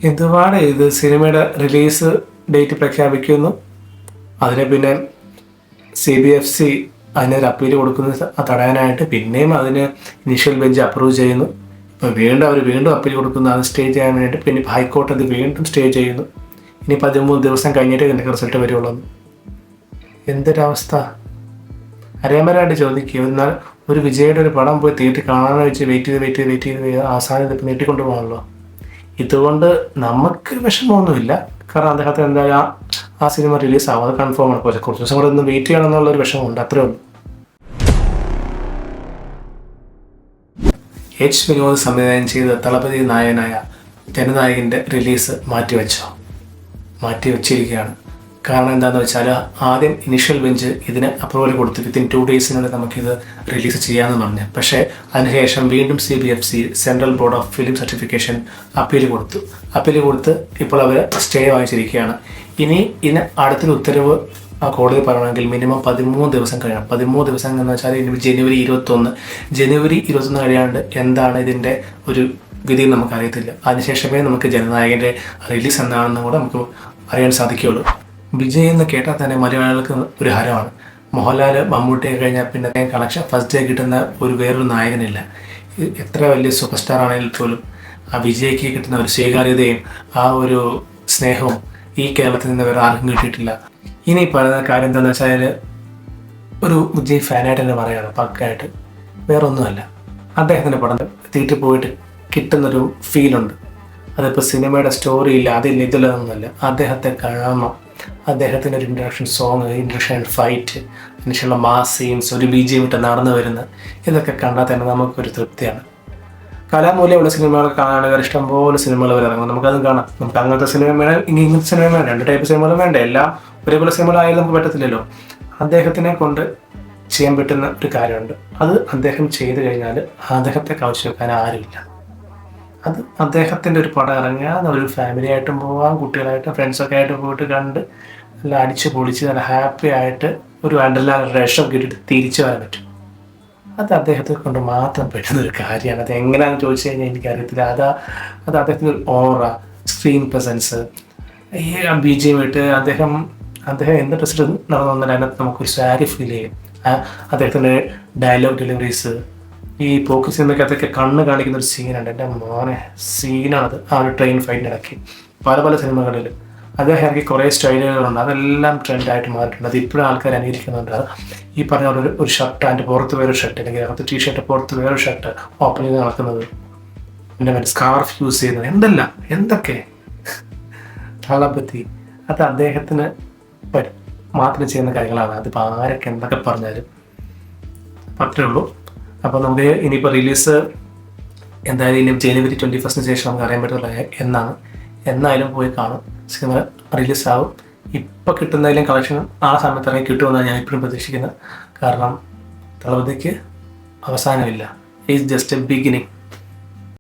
എന്തുപാട് ഇത് സിനിമയുടെ release date പ്രഖ്യാപിക്കുന്നു, അതിനെ പിന്നെ CBFC അതിനൊരു അപ്പീൽ കൊടുക്കുന്നത് തടയാനായിട്ട് പിന്നെയും അതിന് ഇനീഷ്യൽ ബെഞ്ച് അപ്രൂവ് ചെയ്യുന്നു. ഇപ്പോൾ വീണ്ടും അവർ അപ്പീൽ കൊടുക്കുന്നു, അത് സ്റ്റേ ചെയ്യാൻ വേണ്ടിയിട്ട്. പിന്നെ ഹൈക്കോടതി അത് വീണ്ടും സ്റ്റേ ചെയ്യുന്നു. ഇനി 13 ദിവസം കഴിഞ്ഞിട്ട് ഇതിൻ്റെ റിസൾട്ട് വരുള്ളൂ. എന്തൊരവസ്ഥ അറിയാൻ വരാണ്ട് ചോദിക്കുക. എന്നാൽ ഒരു വിജയുടെ ഒരു പടം പോയി തിയേറ്ററിൽ കാണാമെന്ന് വെച്ച് വെയിറ്റ് ചെയ്ത് അവസാനം ഇതിപ്പോൾ നീട്ടിക്കൊണ്ടു പോകണമല്ലോ. ഇതുകൊണ്ട് നമുക്ക് വിഷമമൊന്നുമില്ല, കാരണം അദ്ദേഹത്തിന് എന്തായാലും ആ സിനിമ റിലീസാവും, അത് കൺഫേം ആണ്. കുറച്ച് ദിവസം കൂടെ ഒന്ന് വെയിറ്റ് ചെയ്യണം എന്നുള്ളൊരു വിഷമമുണ്ട്, അത്രേ ഉള്ളൂ. വിനോദ് സംവിധാനം ചെയ്ത തളപതി നായകനായ ജനനായകൻ്റെ റിലീസ് മാറ്റിവെച്ചിരിക്കുകയാണ്. കാരണം എന്താണെന്ന് വെച്ചാൽ ആദ്യം ഇനിഷ്യൽ ബെഞ്ച് ഇതിന് അപ്രൂവൽ കൊടുത്തു, വിത്തിൻ 2 ഡേയ്സിനുള്ളിൽ നമുക്കിത് റിലീസ് ചെയ്യാമെന്ന് പറഞ്ഞു. പക്ഷേ അതിനുശേഷം വീണ്ടും CBFC central board of film certification appeal കൊടുത്ത് ഇപ്പോൾ അവർ സ്റ്റേ വാങ്ങിച്ചിരിക്കുകയാണ്. ഇനി ഇതിന് അടുത്തൊരു ഉത്തരവ് കോടതി പറയണമെങ്കിൽ മിനിമം 13 ദിവസം കഴിയണം. 13 ദിവസം എന്ന് വെച്ചാൽ ഇനി ജനുവരി 21 കഴിയാണ്ട് എന്താണ് ഇതിൻ്റെ ഒരു വിധി നമുക്കറിയത്തില്ല. അതിനുശേഷമേ നമുക്ക് ജനനായകൻ്റെ റിലീസ് എന്താണെന്ന് കൂടെ നമുക്ക് അറിയാൻ സാധിക്കുകയുള്ളൂ. വിജയ് എന്ന് കേട്ടാൽ തന്നെ മലയാളികൾക്ക് ഒരു ഹരമാണ്. മോഹൻലാൽ മമ്മൂട്ടിയെ കഴിഞ്ഞാൽ പിന്നെ കണക്ഷൻ ഫസ്റ്റ് ഡേ കിട്ടുന്ന വേറൊരു നായകനില്ല. എത്ര വലിയ സൂപ്പർ സ്റ്റാർ ആണെങ്കിൽ പോലും ആ വിജയ്ക്ക് കിട്ടുന്ന ഒരു സ്വീകാര്യതയും ആ ഒരു സ്നേഹവും ഈ കേരളത്തിൽ നിന്ന് വേറെ ആർക്കും കിട്ടിയിട്ടില്ല. ഇനി പറയുന്ന കാര്യം എന്താണെന്ന് വെച്ചാൽ ഒരു വിജയ് ഫാനായിട്ട് തന്നെ പറയുകയാണ്, പക്കായിട്ട്. വേറൊന്നുമല്ല, അദ്ദേഹത്തിൻ്റെ പടം തിയേറ്ററിൽ പോയിട്ട് കിട്ടുന്നൊരു ഫീലുണ്ട്. അതിപ്പോൾ സിനിമയുടെ സ്റ്റോറി ഇല്ല, ഇതിലൊന്നുമല്ല. അദ്ദേഹത്തെ കാണണം, അദ്ദേഹത്തിൻ്റെ ഒരു ഇൻട്രഡക്ഷൻ സോങ്, ഇൻട്രഡക്ഷൻ ഫൈറ്റ്, അതിനുള്ള മാസ് സീൻസ്, ഒരു BGM ഇട്ട് നടന്നു വരുന്നത്, ഇതൊക്കെ കണ്ടാൽ തന്നെ നമുക്കൊരു തൃപ്തിയാണ്. കലാമൂല്യമുള്ള സിനിമകളൊക്കെ കാണാനുള്ള ഇഷ്ടംപോലെ സിനിമകൾ ഇറങ്ങും, നമുക്കതും കാണാം. നമുക്ക് അങ്ങനത്തെ സിനിമ വേണം, ഇങ്ങനത്തെ സിനിമ വേണം, 2 ടൈപ്പ് സിനിമകളും വേണ്ട. എല്ലാം ഒരേപോലെ സിനിമകളായാലും നമുക്ക് പറ്റത്തില്ലല്ലോ. അദ്ദേഹത്തിനെ കൊണ്ട് ചെയ്യാൻ പറ്റുന്ന ഒരു കാര്യമുണ്ട്, അത് അദ്ദേഹം ചെയ്തു കഴിഞ്ഞാൽ അദ്ദേഹത്തെ കവച്ചു വെക്കാൻ ആരുമില്ല. അത് അദ്ദേഹത്തിൻ്റെ ഒരു പടം ഇറങ്ങിയാൽ ഒരു ഫാമിലി ആയിട്ടും പോകാം, കുട്ടികളായിട്ടും ഫ്രണ്ട്സൊക്കെ ആയിട്ട് പോയിട്ട് കണ്ട് നല്ല അടിച്ച് പൊളിച്ച് നല്ല ഹാപ്പി ആയിട്ട് ഒരു രസം കിട്ടിയിട്ട് തിരിച്ചു വരാൻ പറ്റും. അത് അദ്ദേഹത്തെ കൊണ്ട് മാത്രം പറ്റുന്നൊരു കാര്യമാണ്. അത് എങ്ങനെയാണെന്ന് ചോദിച്ചു കഴിഞ്ഞാൽ എനിക്കറിയത്തില്ല. അത് അദ്ദേഹത്തിൻ്റെ ഒരു ഓറ, സ്ക്രീൻ പ്രസൻസ്, ഈ BGM ഇട്ട് അദ്ദേഹം എന്ത് ഡ്രസ്സിട്ട് നടന്നു വന്നാൽ അതിനകത്ത് നമുക്കൊരു സാരി ഫീൽ ചെയ്യും. അദ്ദേഹത്തിൻ്റെ ഡയലോഗ് ഡെലിവറീസ്, ഈ പോക്ക് സിനിമയ്ക്കകത്തൊക്കെ കണ്ണ് കാണിക്കുന്ന ഒരു സീനുണ്ട്, എൻ്റെ മോനെ സീനാണത്. ആ ഒരു ട്രെയിൻ ഫൈറ്റിനിടയ്ക്ക് പല സിനിമകളിൽ അദ്ദേഹം ഇറക്കി കുറേ സ്റ്റൈലുകളുണ്ട്, അതെല്ലാം ട്രെൻഡായിട്ട് മാറിയിട്ടുണ്ട്. അത് ഇപ്പോഴും ആൾക്കാർ അനുകരിക്കുന്നുണ്ട്. ഈ പറഞ്ഞ ഒരു ഷർട്ട്, അതിൻ്റെ പുറത്ത് വേറൊരു ഷർട്ട്, അല്ലെങ്കിൽ അകത്ത് ടീഷർട്ട് പുറത്ത് വേറൊരു ഷർട്ട് ഓപ്പൺ ചെയ്ത് നടക്കുന്നത്, പിന്നെ സ്കാർഫ് യൂസ് ചെയ്യുന്നത്, എന്തൊക്കെ തളപതി. അത് അദ്ദേഹത്തിന് മാത്രം ചെയ്യുന്ന കാര്യങ്ങളാണ്. അതിപ്പോൾ ആരൊക്കെ എന്തൊക്കെ പറഞ്ഞാലും അത്രേ ഉള്ളൂ. അപ്പോൾ നമുക്ക് ഇനിയിപ്പോൾ റിലീസ് എന്തായാലും ഇനി ജനുവരി 21 ശേഷം നമുക്ക് അറിയാൻ പറ്റുള്ള എന്നായാലും പോയി കാണും. സിനിമ റിലീസാവും. ഇപ്പോൾ കിട്ടുന്നതിലും കളക്ഷൻ ആ സമയത്ത് ഇറങ്ങി കിട്ടുമെന്നാണ് ഞാൻ ഇപ്പോഴും പ്രതീക്ഷിക്കുന്നത്. കാരണം തളപതിക്ക് അവസാനമില്ല, ഈസ് ജസ്റ്റ് എ ബിഗിനിങ്.